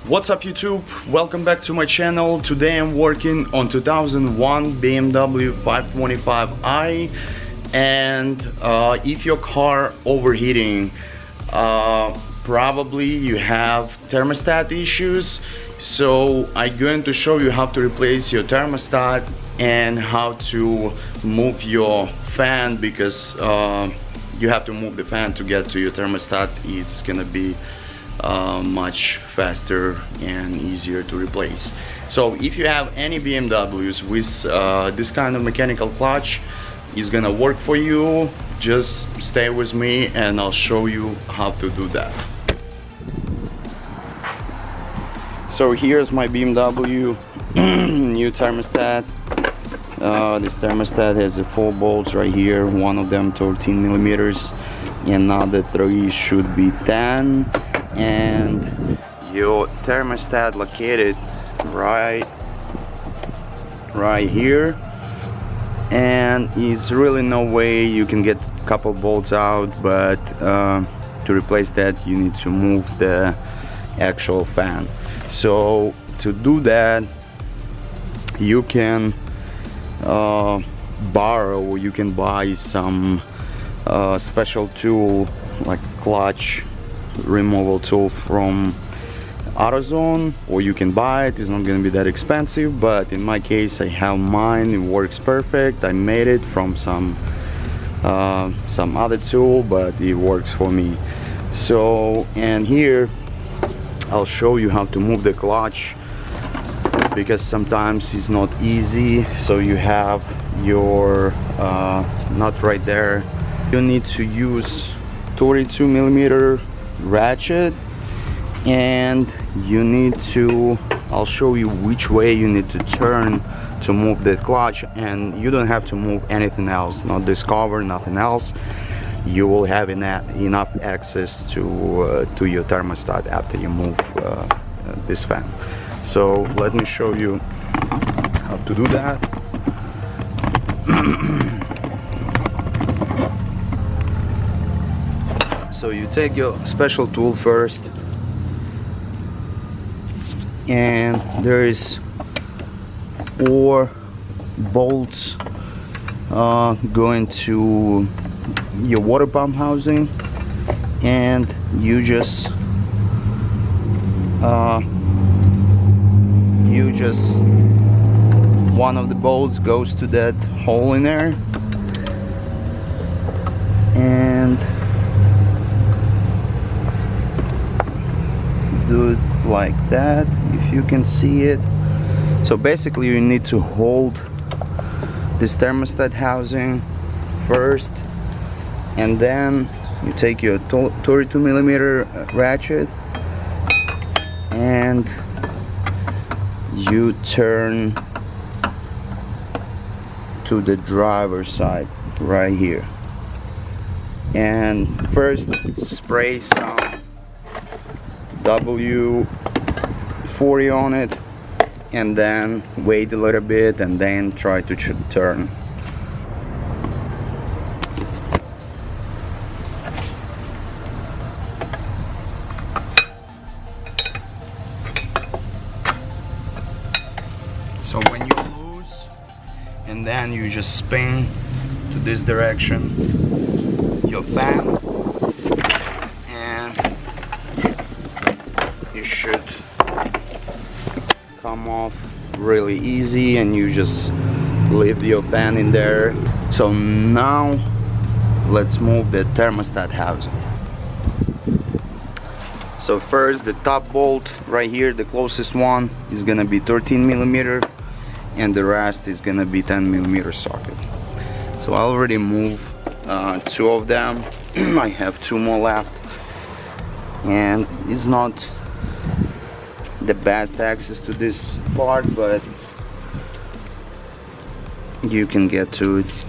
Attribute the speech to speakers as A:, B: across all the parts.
A: What's up YouTube? Welcome back to my channel. Today I'm working on 2001 BMW 525i, and if your car overheating, probably you have thermostat issues. So I'm going to show you how to replace your thermostat and how to move your fan, because you have to move the fan to get to your thermostat. It's gonna be much faster and easier to replace. So if you have any BMWs with this kind of mechanical clutch, it's gonna work for you. Just stay with me and I'll show you how to do that. So here's my BMW new thermostat. This thermostat has 4 bolts right here, one of them 13 millimeters, and another 3 should be 10. And your thermostat located right here, and it's really no way you can get a couple bolts out, but to replace that you need to move the actual fan. So to do that, you can borrow, or you can buy some special tool like clutch removal tool from AutoZone, or you can buy it. It's not going to be that expensive, but in my case I have mine. It works perfect. I made it from some other tool, but it works for me. So, and here I'll show you how to move the clutch, because sometimes it's not easy. So you have your nut right there. You need to use 32 millimeter ratchet, and you need to, I'll show you which way you need to turn to move the clutch, and you don't have to move anything else, not this cover, nothing else. You will have enough access to your thermostat after you move this fan. So let me show you how to do that. So you take your special tool first, and there is 4 bolts going to your water pump housing, and you just one of the bolts goes to that hole in there, and do it like that, if you can see it. So basically you need to hold this thermostat housing first, and then you take your 32 millimeter ratchet and you turn to the driver's side right here, and first spray some W40 on it, and then wait a little bit and then try to turn. So when you lose, and then you just spin to this direction your fan, and you should come off really easy, and you just leave your fan in there. So now let's move the thermostat housing. So first, the top bolt right here, the closest one, is gonna be 13 millimeter, and the rest is gonna be 10 millimeter socket. So I already moved 2 of them. I have 2 more left, and it's not the best access to this part, but you can get to it.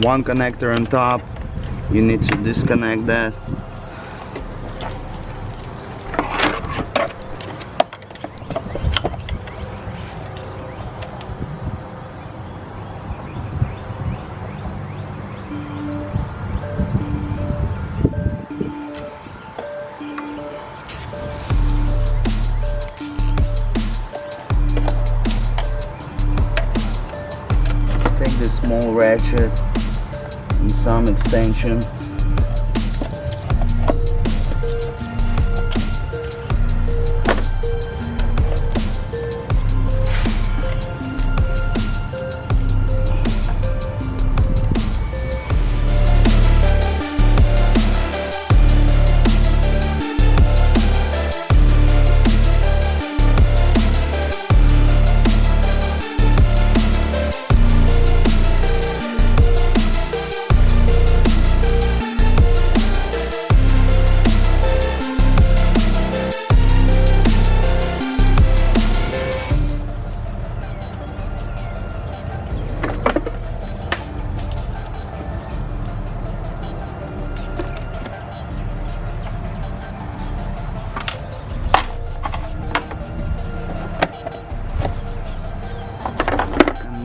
A: One connector on top, you need to disconnect that, this small ratchet and some extension.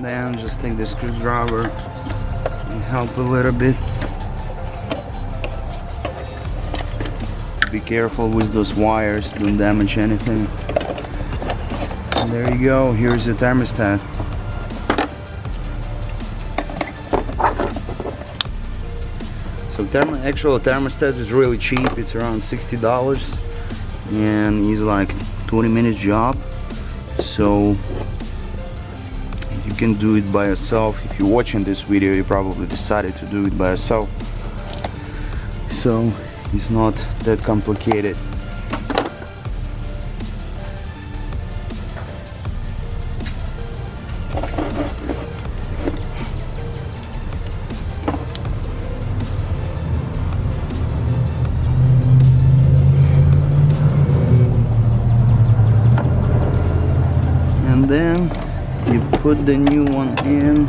A: And then just take the screwdriver and help a little bit. Be careful with those wires, don't damage anything. And there you go, here's the thermostat. So actual thermostat is really cheap, it's around $60 and it's like 20-minute job. So you can do it by yourself. If you're watching this video, you probably decided to do it by yourself. So it's not that complicated. And then you put the new one in.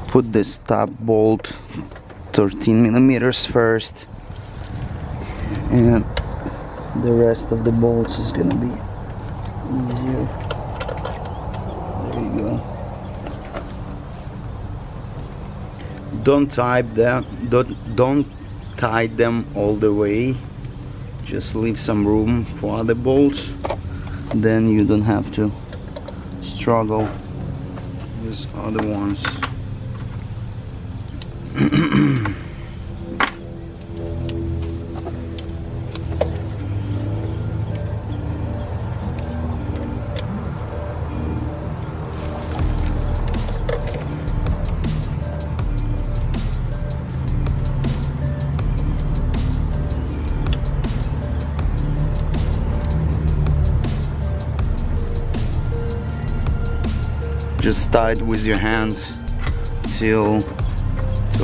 A: Put this top bolt 13 millimeters first, and the rest of the bolts is gonna be easier. There you go. Don't tie them all the way. Just leave some room for other bolts. Then you don't have to struggle with other ones. Just tie it with your hands till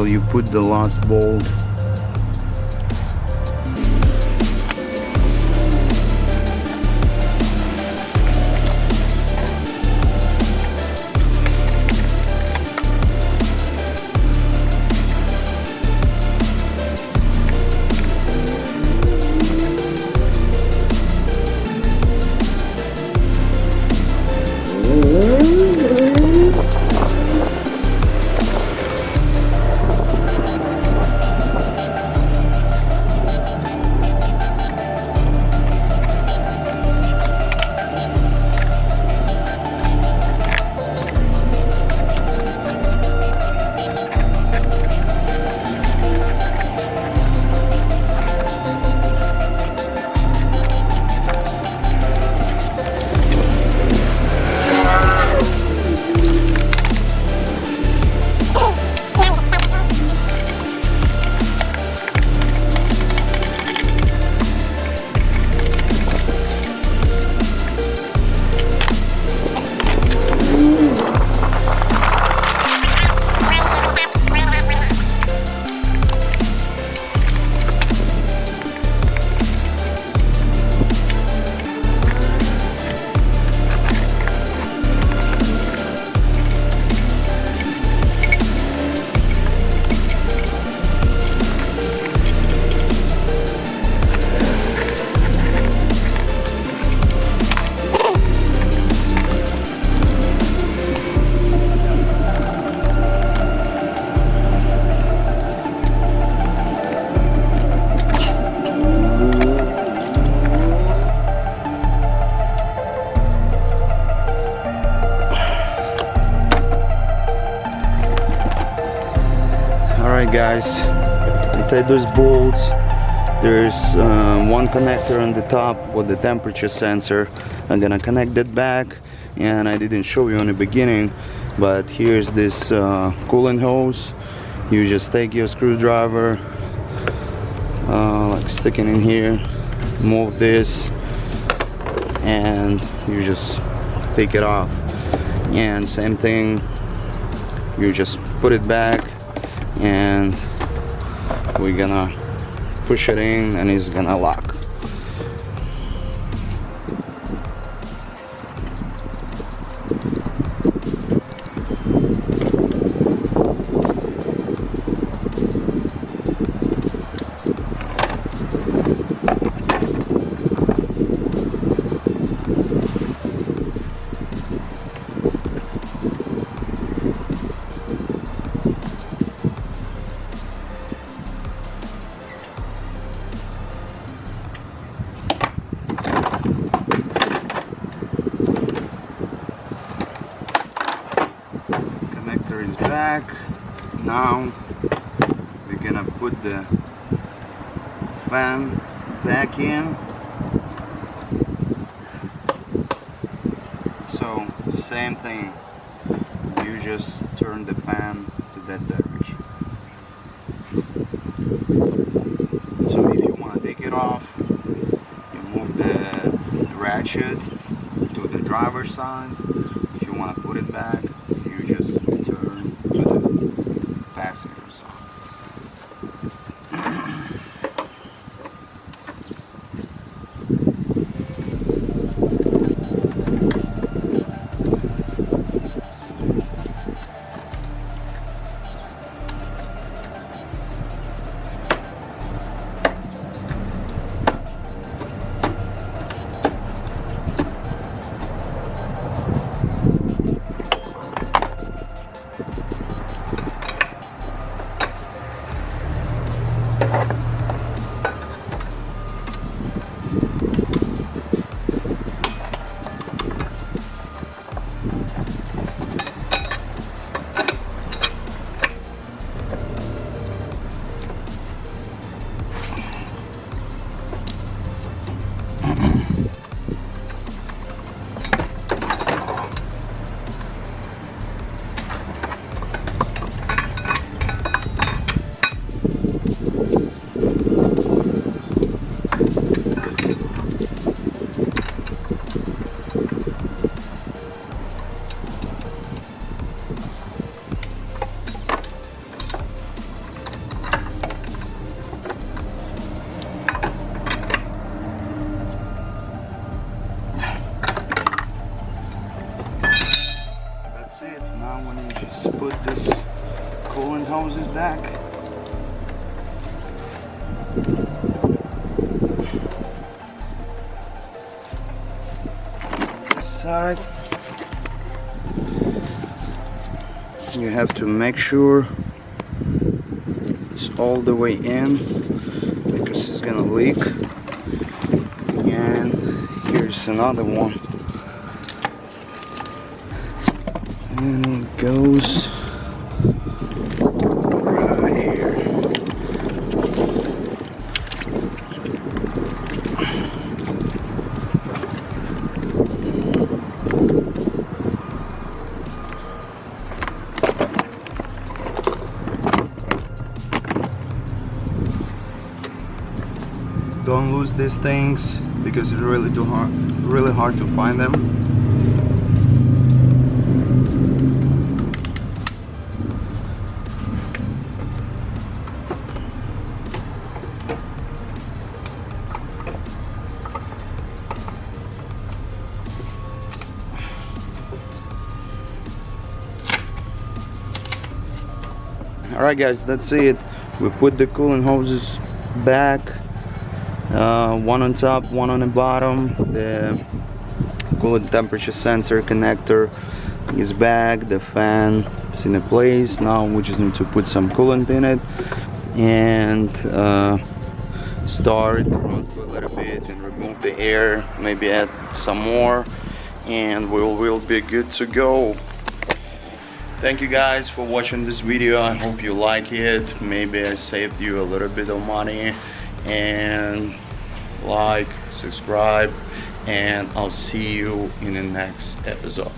A: you put the last bolt. Alright guys, take those bolts. There's one connector on the top for the temperature sensor. I'm gonna connect that back, and I didn't show you in the beginning, but here's this coolant hose. You just take your screwdriver, like sticking in here, move this, and you just take it off. And same thing, you just put it back, and we're gonna push it in, and it's gonna lock. Connector is back. Now we're gonna put the fan back in. So same thing, you just turn the fan to that direction. So if you want to take it off, you move the ratchet to the driver's side. If you want to put it back, you just turn to the passenger side. Now when you just put this coolant hoses back, this side, you have to make sure it's all the way in, because it's gonna leak. And here's another one. And it goes right here. Don't lose these things, because it's really hard to find them. Alright guys, that's it. We put the coolant hoses back, one on top, one on the bottom. The coolant temperature sensor connector is back, the fan is in place. Now we just need to put some coolant in it and start, run for a little bit and remove the air, maybe add some more, and we'll be good to go. Thank you guys for watching this video. I hope you like it. Maybe I saved you a little bit of money. And like, subscribe, and I'll see you in the next episode.